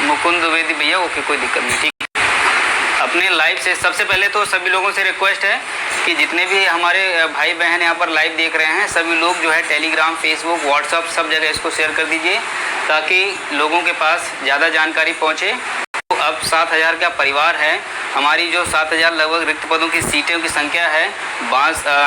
मुकुंद द्विवेदी भैया, ओके कोई दिक्कत नहीं, ठीक। अपने लाइव से सबसे पहले तो सभी लोगों से रिक्वेस्ट है कि जितने भी हमारे भाई बहन यहाँ पर लाइव देख रहे हैं, सभी लोग जो है टेलीग्राम, फेसबुक, व्हाट्सअप सब जगह इसको शेयर कर दीजिए ताकि लोगों के पास ज़्यादा जानकारी पहुँचे। तो अब 7000 का परिवार है, हमारी जो 7000 लगभग रिक्त पदों की सीटों की संख्या है,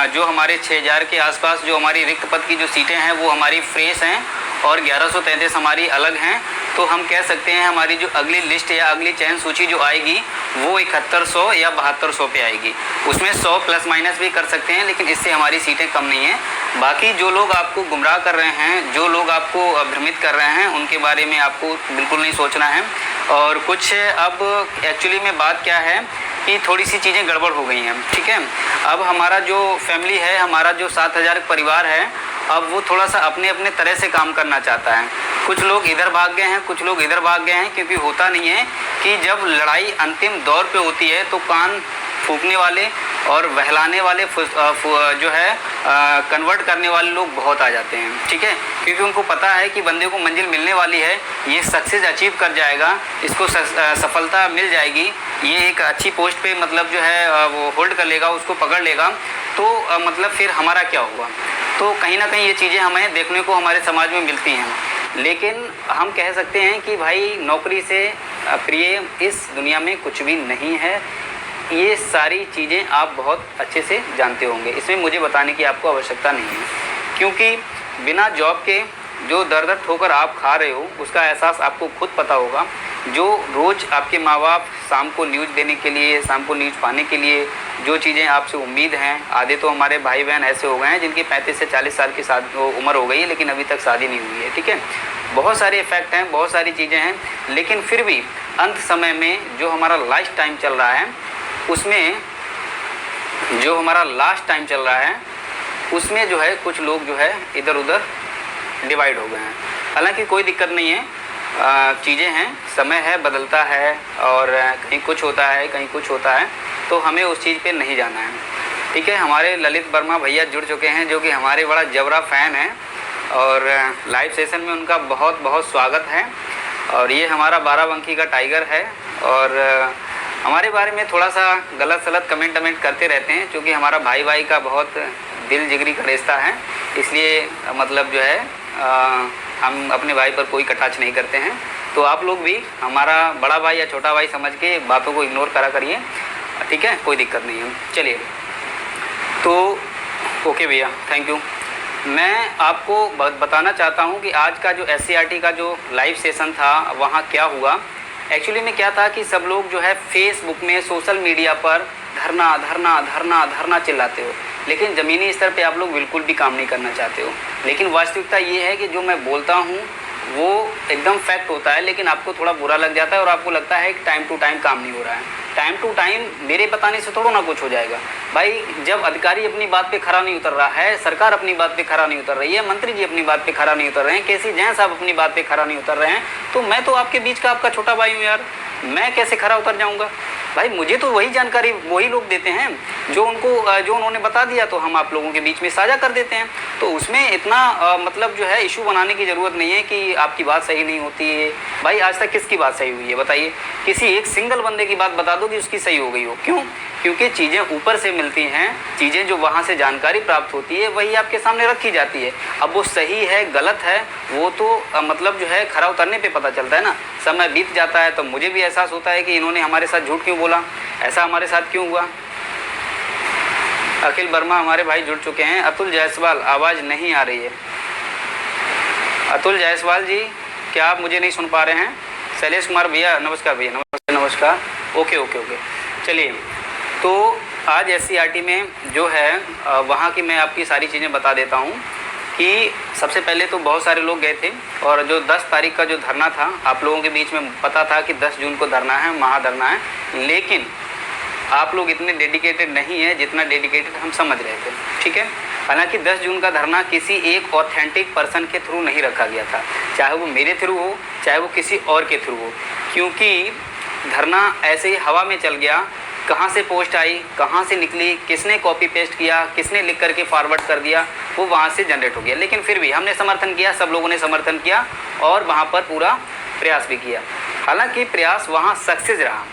जो हमारे 6000 के आसपास जो हमारी रिक्त पद की जो सीटें हैं वो हमारी फ्रेश हैं और 1133 हमारी अलग हैं। तो हम कह सकते हैं हमारी जो अगली लिस्ट या अगली चयन सूची जो आएगी वो 7100 या 7200 पे आएगी। उसमें 100 प्लस माइनस भी कर सकते हैं, लेकिन इससे हमारी सीटें कम नहीं हैं। बाकी जो लोग आपको गुमराह कर रहे हैं, जो लोग आपको भ्रमित कर रहे हैं, उनके बारे में आपको बिल्कुल नहीं सोचना है। और कुछ अब एक्चुअली में बात क्या है कि थोड़ी सी चीज़ें गड़बड़ हो गई हैं, ठीक है। अब हमारा जो फैमिली है, हमारा जो 7000 परिवार है, अब वो थोड़ा सा अपने अपने तरह से काम करना चाहता है। कुछ लोग इधर भाग गए हैं, कुछ लोग इधर भाग गए हैं, क्योंकि होता नहीं है कि जब लड़ाई अंतिम दौर पे होती है तो कान फूंकने वाले और बहलाने वाले जो है कन्वर्ट करने वाले लोग बहुत आ जाते हैं, ठीक है। क्योंकि उनको पता है कि बंदे को मंजिल मिलने वाली है, ये सक्सेस अचीव कर जाएगा, इसको सफलता मिल जाएगी, ये एक अच्छी पोस्ट पे मतलब जो है वो होल्ड कर लेगा, उसको पकड़ लेगा, तो मतलब फिर हमारा क्या होगा। तो कहीं ना कहीं ये चीज़ें हमें देखने को हमारे समाज में मिलती हैं। लेकिन हम कह सकते हैं कि भाई नौकरी से प्रिय इस दुनिया में कुछ भी नहीं है। ये सारी चीज़ें आप बहुत अच्छे से जानते होंगे, इसमें मुझे बताने की आपको आवश्यकता नहीं है, क्योंकि बिना जॉब के जो दर ठोकर आप खा रहे हो उसका एहसास आपको खुद पता होगा। जो रोज़ आपके माँ बाप शाम को न्यूज़ देने के लिए, शाम को न्यूज़ पाने के लिए जो चीज़ें आपसे उम्मीद हैं, आधे तो हमारे भाई बहन ऐसे हो गए हैं जिनकी 35 से 40 साल की उम्र हो गई है लेकिन अभी तक शादी नहीं हुई है, ठीक है। बहुत सारे इफ़ेक्ट हैं, बहुत सारी चीज़ें हैं, लेकिन फिर भी अंत समय में जो हमारा लास्ट टाइम चल रहा है उसमें जो हमारा लास्ट टाइम चल रहा है उसमें जो है कुछ लोग जो है इधर उधर डिवाइड हो गए हैं। हालांकि कोई दिक्कत नहीं है, चीज़ें हैं, समय है, बदलता है और कहीं कुछ होता है कहीं कुछ होता है, तो हमें उस चीज़ पे नहीं जाना है, ठीक है। हमारे ललित वर्मा भैया जुड़ चुके हैं जो कि हमारे बड़ा जबरा फ़ैन हैं और लाइव सेशन में उनका बहुत बहुत स्वागत है। और ये हमारा बाराबंकी का टाइगर है और हमारे बारे में थोड़ा सा गलत सलत कमेंट करते रहते हैं, क्योंकि हमारा भाई भाई का बहुत दिल जिगरी का रिश्ता है, इसलिए मतलब जो है हम अपने भाई पर कोई कटाक्ष नहीं करते हैं। तो आप लोग भी हमारा बड़ा भाई या छोटा भाई समझ के बातों को इग्नोर करा करिए, ठीक है, कोई दिक्कत नहीं है। चलिए, तो ओके भैया, थैंक यू। मैं आपको बताना चाहता हूं कि आज का जो SCRT का जो लाइव सेशन था वहां क्या हुआ। एक्चुअली में क्या था कि सब लोग जो है फेसबुक में, सोशल मीडिया पर धरना धरना धरना धरना चिल्लाते हो, लेकिन ज़मीनी स्तर पे आप लोग बिल्कुल भी काम नहीं करना चाहते हो। लेकिन वास्तविकता ये है कि जो मैं बोलता हूँ वो एकदम फैक्ट होता है, लेकिन आपको थोड़ा बुरा लग जाता है और आपको लगता है कि टाइम टू टाइम काम नहीं हो रहा है। टाइम टू टाइम मेरे बताने से थोड़ा ना कुछ हो जाएगा भाई। जब अधिकारी अपनी बात पे खरा नहीं उतर रहा है, सरकार अपनी बात पे खरा नहीं उतर रही है, मंत्री जी अपनी बात पे खरा नहीं उतर रहे हैं, केसी जैन साहब अपनी बात पे खरा नहीं उतर रहे हैं, तो मैं तो आपके बीच का आपका छोटा भाई हूँ यार, मैं कैसे खरा उतर जाऊँगा भाई। मुझे तो वही जानकारी वही लोग देते हैं जो उन्होंने बता दिया, तो हम आप लोगों के बीच में साझा कर देते हैं। तो उसमें इतना मतलब जो है इशू बनाने की ज़रूरत नहीं है कि आपकी बात सही नहीं होती है भाई। आज तक किसकी बात सही हुई है बताइए? किसी एक सिंगल बंदे की बात बता दो कि उसकी सही हो गई हो। क्यों? क्योंकि चीज़ें ऊपर से मिलती हैं, चीज़ें जो वहाँ से जानकारी प्राप्त होती है वही आपके सामने रखी जाती है। अब वो सही है गलत है वो तो मतलब जो है खरा उतरने पे पता चलता है ना। समय बीत जाता है तो मुझे भी एहसास होता है कि इन्होंने हमारे साथ झूठ क्यों बोला, ऐसा हमारे साथ क्यों हुआ। अखिल वर्मा हमारे भाई जुड़ चुके हैं। अतुल जायसवाल, आवाज़ नहीं आ रही है। अतुल जायसवाल जी, क्या आप मुझे नहीं सुन पा रहे हैं? शैलेश कुमार भैया, नमस्कार भैया, नमस्कार। ओके ओके ओके, चलिए। तो आज SCRT में जो है वहाँ की मैं आपकी सारी चीज़ें बता देता हूँ कि सबसे पहले तो बहुत सारे लोग गए थे और जो 10 तारीख का जो धरना था आप लोगों के बीच में पता था कि 10 जून को धरना है, महाधरना है, लेकिन आप लोग इतने डेडिकेटेड नहीं है जितना डेडिकेटेड हम समझ रहे थे, ठीक है। हालांकि 10 जून का धरना किसी एक ऑथेंटिक पर्सन के थ्रू नहीं रखा गया था, चाहे वो मेरे थ्रू हो चाहे वो किसी और के थ्रू हो, क्योंकि धरना ऐसे ही हवा में चल गया। कहाँ से पोस्ट आई, कहाँ से निकली, किसने कॉपी पेस्ट किया, किसने लिख करके फॉरवर्ड कर दिया, वो वहाँ से जनरेट हो गया। लेकिन फिर भी हमने समर्थन किया, सब लोगों ने समर्थन किया और वहाँ पर पूरा प्रयास भी किया। हालांकि प्रयास वहाँ सक्सेस रहा,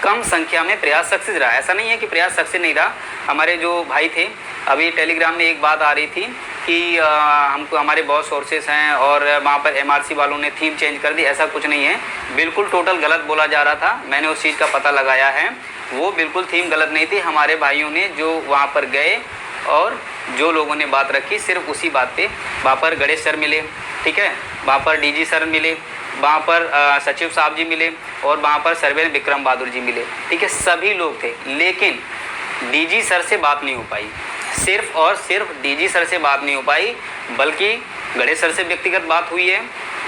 कम संख्या में प्रयास सक्सेस रहा। ऐसा नहीं है कि प्रयास सक्सेस नहीं रहा। हमारे जो भाई थे, अभी टेलीग्राम में एक बात आ रही थी कि हमको हमारे बहुत सोर्सेस हैं और वहाँ पर एमआरसी वालों ने थीम चेंज कर दी। ऐसा कुछ नहीं है, बिल्कुल टोटल गलत बोला जा रहा था। मैंने उस चीज़ का पता लगाया है, वो बिल्कुल थीम गलत नहीं थी। हमारे भाइयों ने जो वहाँ पर गए और जो लोगों ने बात रखी, सिर्फ उसी बात पे वहाँ पर गणेश सर मिले, ठीक है, वहाँ पर डीजी सर मिले, वहाँ पर सचिव साहब जी मिले और वहाँ पर सर्वेयर विक्रम बहादुर जी मिले, ठीक है, सभी लोग थे। लेकिन डीजी सर से बात नहीं हो पाई, सिर्फ और सिर्फ डीजी सर से बात नहीं हो पाई, बल्कि गणेश सर से व्यक्तिगत बात हुई है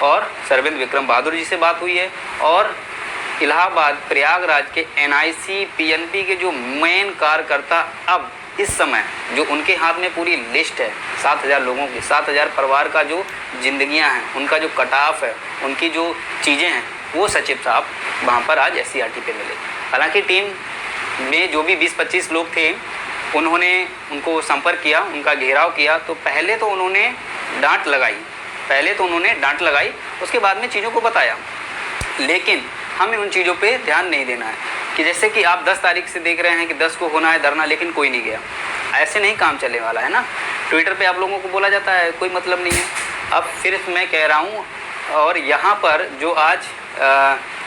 और सर्वेयर विक्रम बहादुर जी से बात हुई है। और इलाहाबाद प्रयागराज के एनआईसी पीएनपी के जो मेन कार्यकर्ता अब इस समय जो उनके हाथ में पूरी लिस्ट है 7000 लोगों की, 7000 परिवार का जो जिंदगियां हैं, उनका जो कट ऑफ है, उनकी जो चीज़ें हैं, वो सचिव साहब वहाँ पर आज SCRT पे मिले। हालांकि टीम में जो भी 20-25 लोग थे, उन्होंने उनको संपर्क किया, उनका घेराव किया, तो पहले तो उन्होंने डांट लगाई, उसके बाद में चीज़ों को बताया। लेकिन हमें उन चीज़ों पे ध्यान नहीं देना है कि जैसे कि आप 10 तारीख से देख रहे हैं कि 10 को होना है धरना, लेकिन कोई नहीं गया। ऐसे नहीं काम चलने वाला है ना। ट्विटर पे आप लोगों को बोला जाता है, कोई मतलब नहीं है। अब फिर मैं कह रहा हूँ, और यहाँ पर जो आज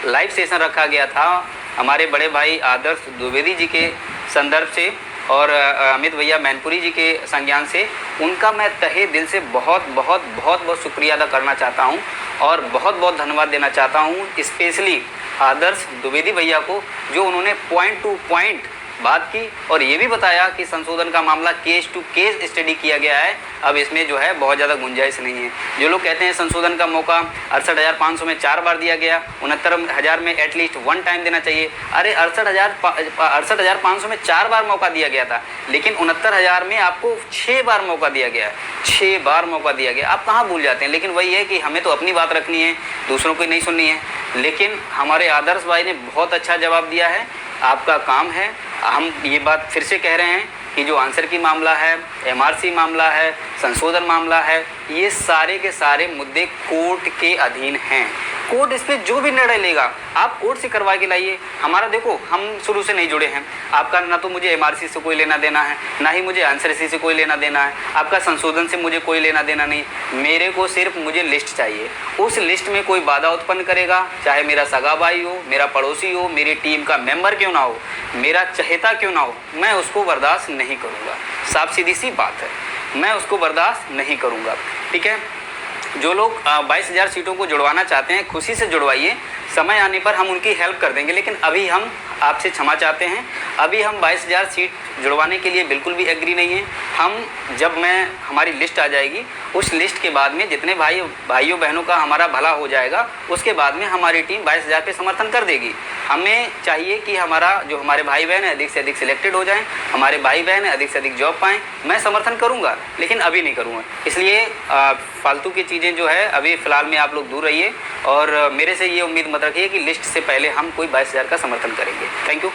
लाइव सेशन रखा गया था हमारे बड़े भाई आदर्श द्विवेदी जी के संदर्भ से और अमित भैया मैनपुरी जी के संज्ञान से, उनका मैं तहे दिल से बहुत बहुत बहुत बहुत शुक्रिया अदा करना चाहता हूँ और बहुत बहुत धन्यवाद देना चाहता हूँ स्पेशली आदर्श द्विवेदी भैया को, जो उन्होंने पॉइंट टू पॉइंट बात की और ये भी बताया कि संशोधन का मामला केस टू केस स्टडी किया गया है। अब इसमें जो है बहुत ज़्यादा गुंजाइश नहीं है। जो लोग कहते हैं संशोधन का मौका 68,500 में 4 बार दिया गया, 69,000 में एटलीस्ट 1 टाइम देना चाहिए। अरे 68,500 में 4 बार मौका दिया गया था, लेकिन 69,000 में आपको 6 बार मौका दिया गया है, 6 बार मौका दिया गया। आप कहाँ भूल जाते हैं। लेकिन वही है कि हमें तो अपनी बात रखनी है, दूसरों की नहीं सुननी है। लेकिन हमारे आदर्श भाई ने बहुत अच्छा जवाब दिया है। आपका काम है, हम ये बात फिर से कह रहे हैं कि जो आंसर की मामला है, एमआरसी मामला है, संशोधन मामला है, ये सारे के सारे मुद्दे कोर्ट के अधीन हैं। कोर्ट इस पर जो भी निर्णय लेगा आप कोर्ट से करवा के लाइए। हमारा देखो, हम शुरू से नहीं जुड़े हैं। आपका ना तो मुझे एमआरसी से कोई लेना देना है, ना ही मुझे आंसर सी से कोई लेना देना है। आपका संशोधन से मुझे कोई लेना देना नहीं। मेरे को सिर्फ मुझे लिस्ट चाहिए। उस लिस्ट में कोई बाधा उत्पन्न करेगा, चाहे मेरा सगा भाई हो, मेरा पड़ोसी हो, मेरी टीम का मेंबर क्यों ना हो, मेरा चहेता क्यों ना हो, मैं उसको बर्दाश्त नहीं करूँगा। साफ सीधी सी बात है, मैं उसको बर्दाश्त नहीं करूँगा। ठीक है, जो लोग 22,000 सीटों को जुड़वाना चाहते हैं, खुशी से जुड़वाइए, समय आने पर हम उनकी हेल्प कर देंगे। लेकिन अभी हम आपसे क्षमा चाहते हैं, अभी हम 22,000 सीट जुड़वाने के लिए बिल्कुल भी एग्री नहीं है। हम हमारी लिस्ट आ जाएगी, उस लिस्ट के बाद में जितने भाइयों बहनों का हमारा भला हो जाएगा, उसके बाद में हमारी टीम 22,000 पे समर्थन कर देगी। हमें चाहिए कि हमारे भाई बहन है अधिक से अधिक सिलेक्टेड हो जाएं, हमारे भाई बहन है अधिक से अधिक जॉब पाएँ। मैं समर्थन करूँगा, लेकिन अभी नहीं करूँगा। इसलिए फालतू की चीज़ें जो है अभी फ़िलहाल में आप लोग दूर रहिए और मेरे से ये उम्मीद मत रखिए कि लिस्ट से पहले हम कोई 22,000 का समर्थन करेंगे। Thank you.